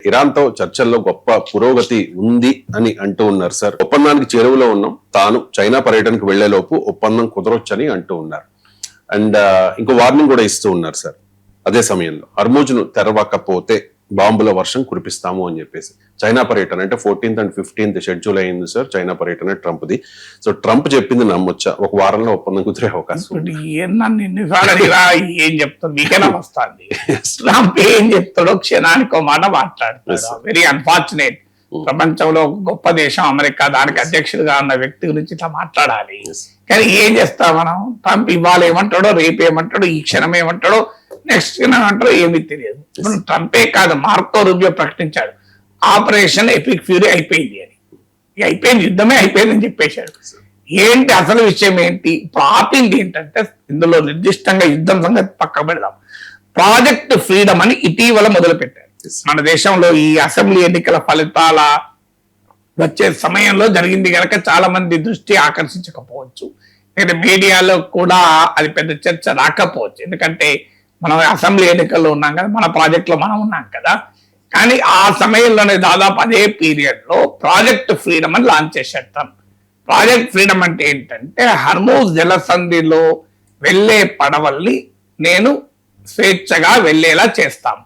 ఇరాన్తో చర్చల్లో గొప్ప పురోగతి ఉంది అని అంటూ ఉన్నారు సార్. ఒప్పందానికి చేరువలో ఉన్నాం, తాను చైనా పర్యటనకు వెళ్లేలోపు ఒప్పందం కుదరొచ్చని అంటూ ఉన్నారు. అండ్ ఇంకో వార్నింగ్ కూడా ఇస్తూ ఉన్నారు సార్. అదే సమయంలో హర్మూజ్ ను తెరవకపోతే బాంబుల వర్షం కురిపిస్తాము అని చెప్పేసి. చైనా పర్యటన అంటే 14th and 15th షెడ్యూల్ అయింది సార్ చైనా పర్యటన ట్రంప్ది. సో ట్రంప్ చెప్పింది నమ్మొచ్చా? ఒక వారంలో ఒప్పందం కుదిరే అవకాశం ఏం చెప్తాడు మీకేనా వస్తుంది? ట్రంప్ ఏం చెప్తాడో క్షణానికి ఒక మాట మాట్లాడతాడు. Very unfortunate. ప్రపంచంలో ఒక గొప్ప దేశం అమెరికా, దానికి అధ్యక్షుడిగా ఉన్న వ్యక్తి గురించి ఇట్లా మాట్లాడాలి. కానీ ఏం చేస్తాం మనం? ట్రంప్ ఇవాళ ఏమంటాడో, రేపు ఏమంటాడో, ఈ క్షణం ఏమంటాడో, నెక్స్ట్ క్షణం ఏమంటాడో ఏమీ తెలియదు. ఇప్పుడు ట్రంపే కాదు, మార్కో రూబియో ప్రకటించాడు ఆపరేషన్ ఎపిక్ ఫ్యూరీ అయిపోయింది అని. అయిపోయింది, యుద్ధమే అయిపోయిందని చెప్పేశాడు. ఏంటి అసలు విషయం ఏంటి? ఇప్పుడు ఆపింది ఏంటంటే, ఇందులో నిర్దిష్టంగా యుద్ధం సంగతి పక్క పెడదాం. ప్రాజెక్ట్ ఫ్రీడమ్ అని ఇటీవల మొదలు పెట్టారు. మన దేశంలో ఈ అసెంబ్లీ ఎన్నికల ఫలితాల వచ్చే సమయంలో జరిగింది కనుక చాలా మంది దృష్టి ఆకర్షించకపోవచ్చు, లేదా మీడియాలో కూడా అది పెద్ద చర్చ రాకపోవచ్చు. ఎందుకంటే మనం అసెంబ్లీ ఎన్నికల్లో ఉన్నాం కదా, మన ప్రాజెక్ట్ లో మనం ఉన్నాం కదా. కానీ ఆ సమయంలోనే దాదాపు అదే పీరియడ్ లో ప్రాజెక్ట్ ఫ్రీడమ్ అని లాంచ్ చేసేట. ప్రాజెక్ట్ ఫ్రీడమ్ అంటే ఏంటంటే, హర్మూజ్ జలసంధిలో వెళ్లే పడవల్ని నేను స్వేచ్ఛగా వెళ్లేలా చేస్తాం,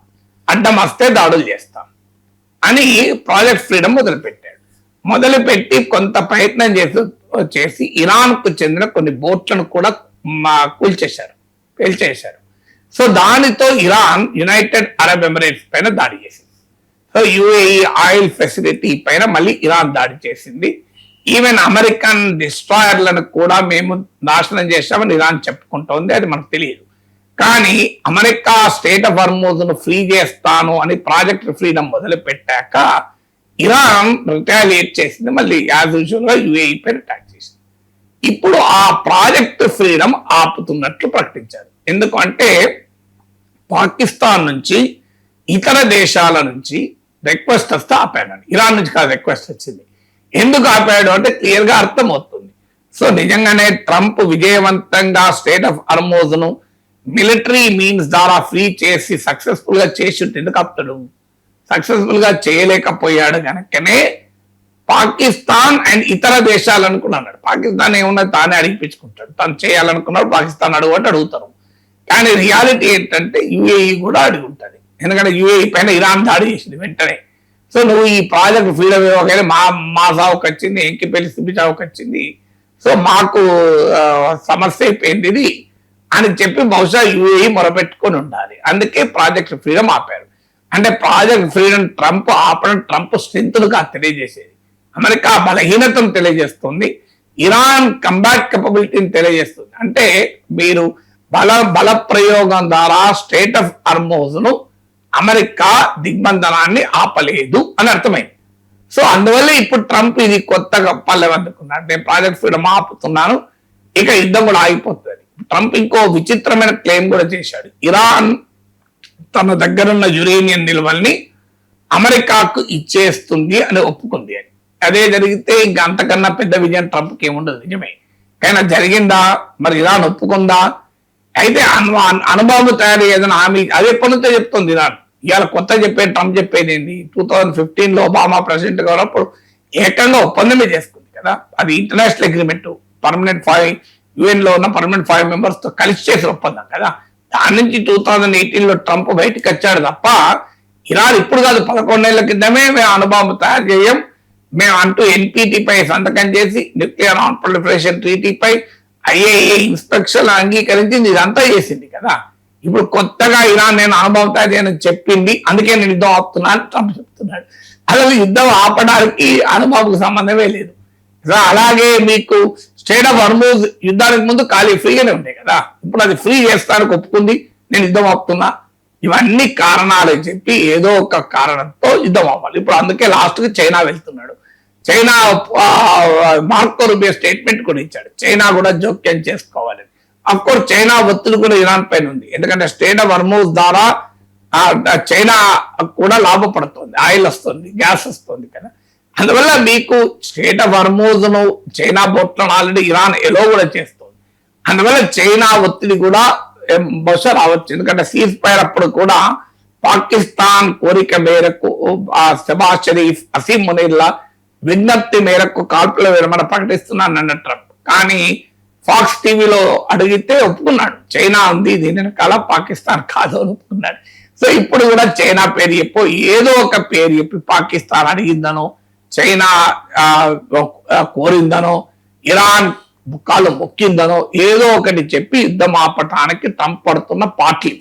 అడ్డం వస్తే దాడులు చేస్తాం అని ప్రాజెక్ట్ ఫ్రీడమ్ మొదలుపెట్టాడు. మొదలుపెట్టి కొంత ప్రయత్నం చేసి ఇరాన్ కు చెందిన కొన్ని బోట్లను కూడా పేల్చేశారు. సో దానితో ఇరాన్ యునైటెడ్ అరబ్ ఎమిరేట్స్ పైన దాడి చేసింది. సో యుఏఈ ఆయిల్ ఫెసిలిటీ పైన మళ్ళీ ఇరాన్ దాడి చేసింది. ఈవెన్ అమెరికన్ డిస్ట్రాయర్లను కూడా మేము నాశనం చేశామని ఇరాన్ చెప్పుకుంటోంది, అది మనకు తెలియదు. కానీ అమెరికా స్టేట్ ఆఫ్ హర్మూజ్ ను ఫ్రీ చేస్తాను అని ప్రాజెక్ట్ ఫ్రీడమ్ మొదలు పెట్టాక ఇరాన్ రిటాలియేట్ చేసింది, మళ్ళీ యాజ్ యూజువల్ గా యుఏఈ పైన అటాక్ చేసింది. ఇప్పుడు ఆ ప్రాజెక్ట్ ఫ్రీడమ్ ఆపుతున్నట్లు ప్రకటించారు. ఎందుకంటే పాకిస్తాన్ నుంచి, ఇతర దేశాల నుంచి రిక్వెస్ట్ వస్తే ఆపాడని. ఇరాన్ నుంచి కాదు రిక్వెస్ట్ వచ్చింది. ఎందుకు ఆపాడు అంటే క్లియర్ గా అర్థమవుతుంది. సో నిజంగానే ట్రంప్ విజయవంతంగా స్టేట్ ఆఫ్ హర్మూజ్ ను మిలిటరీ మీన్స్ ద్వారా ఫ్రీ చేసి సక్సెస్ఫుల్ గా చేసి ఉంటే ఎందుకు ఆపుతాడు? సక్సెస్ఫుల్ గా చేయలేకపోయాడు కనుకనే పాకిస్తాన్ అండ్ ఇతర దేశాలు అనుకున్నాడు. పాకిస్తాన్ ఏమన్నా తానే అడిగిపించుకుంటాడు, తను చేయాలనుకున్నాడు, పాకిస్తాన్ అడుగుతారు. కానీ రియాలిటీ ఏంటంటే యుఏఈ కూడా అడిగి ఉంటుంది. ఎందుకంటే యుఏఈ పైన ఇరాన్ దాడి చేసింది వెంటనే. సో నువ్వు ఈ ప్రాజెక్ట్ ఫ్రీడమ్ ఇవ్వగానే మా సావుకు వచ్చింది, ఎంకిపల్లి సిబి సావుకు వచ్చింది, సో మాకు సమస్య అయిపోయింది ఇది అని చెప్పి బహుశా యుఏఈ మొరపెట్టుకొని ఉండాలి. అందుకే ప్రాజెక్ట్ ఫ్రీడమ్ ఆపారు. అంటే ప్రాజెక్ట్ ఫ్రీడమ్ ట్రంప్ ఆపడం ట్రంప్ స్ట్రెంత్గా తెలియజేసేది, అమెరికా బలహీనతను తెలియజేస్తుంది, ఇరాన్ కంబ్యాక్ కెపబిలిటీని తెలియజేస్తుంది. అంటే మీరు బల ప్రయోగం ద్వారా స్టేట్ ఆఫ్ హర్మూజ్ ను అమెరికా దిగ్బంధనాన్ని ఆపలేదు అని అర్థమైంది. సో అందువల్ల ఇప్పుడు ట్రంప్ ఇది కొత్తగా పల్లెవందుకున్నాడు, అంటే ప్రాజెక్ట్ ఫ్రీడమ్ ఆపుతున్నాను, ఇక యుద్ధం కూడా ఆగిపోతుంది. ట్రంప్ ఇంకో విచిత్రమైన క్లెయిమ్ కూడా చేశాడు. ఇరాన్ తన దగ్గరున్న యురేనియం నిల్వల్ని అమెరికాకు ఇచ్చేస్తుంది అని ఒప్పుకుంది అని. అదే జరిగితే ఇంకా అంతకన్నా పెద్ద విజయం ట్రంప్కి ఏముండదు. నిజమే, కానీ జరిగిందా? మరి ఇరాన్ ఒప్పుకుందా? అయితే అణుబాంబు తయారీ ఏదైనా హామీ అది ఎప్పటి నుంచో చెప్తుంది ఇరాన్. ఇవాళ కొత్త చెప్పేది ట్రంప్ చెప్పేది ఏంటి? 2015లో ఒబామా ప్రెసిడెంట్ గా ఉన్నప్పుడు ఏకంగా ఒప్పందమే చేసుకుంది కదా. అది ఇంటర్నేషనల్ అగ్రిమెంట్, పర్మనెంట్ 5 UN లో ఉన్న పర్మనెంట్ 5 members తో కలిసి చేసిన ఒప్పందం కదా. దాని నుంచి 2018లో ట్రంప్ బయటకు వచ్చాడు తప్ప ఇరాన్ ఇప్పుడు కాదు, 11 ఏళ్ల కిందమే మేము అణుబాంబు తయారు చేయం మేము అంటూ NPT పై సంతకం చేసి న్యూక్లియర్ నాన్ ప్రొలిఫరేషన్ ట్రీటీపై IAEA ఇన్స్పెక్షన్ అంగీకరించింది, ఇదంతా చేసింది కదా. ఇప్పుడు కొత్తగా ఇరాన్ నేను అణుబాంబు తయారు చేయని చెప్పింది, అందుకే నేను యుద్ధం ఆపుతున్నా అని ట్రంప్ చెప్తున్నాడు. అసలు యుద్ధం ఆపడానికి అణుబాంబుకు సంబంధమే లేదు. అలాగే మీకు స్టేట్ ఆఫ్ హర్మూజ్ యుద్ధానికి ముందు ఖాళీ ఫ్రీగానే ఉండే కదా, ఇప్పుడు అది ఫ్రీ చేస్తానికి ఒప్పుకుంది, నేను యుద్ధం ఆపుతున్నా. ఇవన్నీ కారణాలు చెప్పి ఏదో ఒక కారణంతో యుద్ధం ఆపాలి. ఇప్పుడు అందుకే లాస్ట్ కి చైనా వెళ్తున్నాడు. చైనా మార్కో రూబియో స్టేట్మెంట్ కూడా ఇచ్చాడు, చైనా కూడా జోక్యం చేసుకోవాలని. అఫ్కోర్స్ చైనా ఒత్తిడి కూడా ఇరాన్ పైన ఉంది, ఎందుకంటే స్టేట్ ఆఫ్ హర్మూజ్ ద్వారా చైనా కూడా లాభపడుతుంది, ఆయిల్ వస్తుంది, గ్యాస్ వస్తుంది కదా. అందువల్ల మీకు స్టేట్ ఆఫ్ హర్మూజ్ ను చైనా బోట్లను ఆల్రెడీ ఇరాన్ ఎలో కూడా చేస్తుంది. అందువల్ల చైనా ఒత్తిడి కూడా బహుశా రావచ్చు. ఎందుకంటే సీజ్ ఫైర్ అప్పుడు కూడా పాకిస్తాన్ కోరిక మేరకు షబాజ్ షరీఫ్, అసీం మునీర్ల విజ్ఞప్తి మేరకు కాల్పుల విరమణ ప్రకటిస్తున్నాను అన్న ట్రంప్. కానీ ఫాక్స్ టీవీలో అడిగితే ఒప్పుకున్నాడు, చైనా ఉంది దీని వెనకాల, పాకిస్తాన్ కాదు అని ఒప్పుకున్నాడు. సో ఇప్పుడు కూడా చైనా పేరు చెప్పు, ఏదో ఒక పేరు చెప్పి పాకిస్తాన్ అడిగిందనో, చైనా కోరిందనో, ఇరాన్ కాలు మొక్కిందనో ఏదో ఒకటి చెప్పి యుద్ధం ఆపటానికి తంపడుతున్న పార్టీ.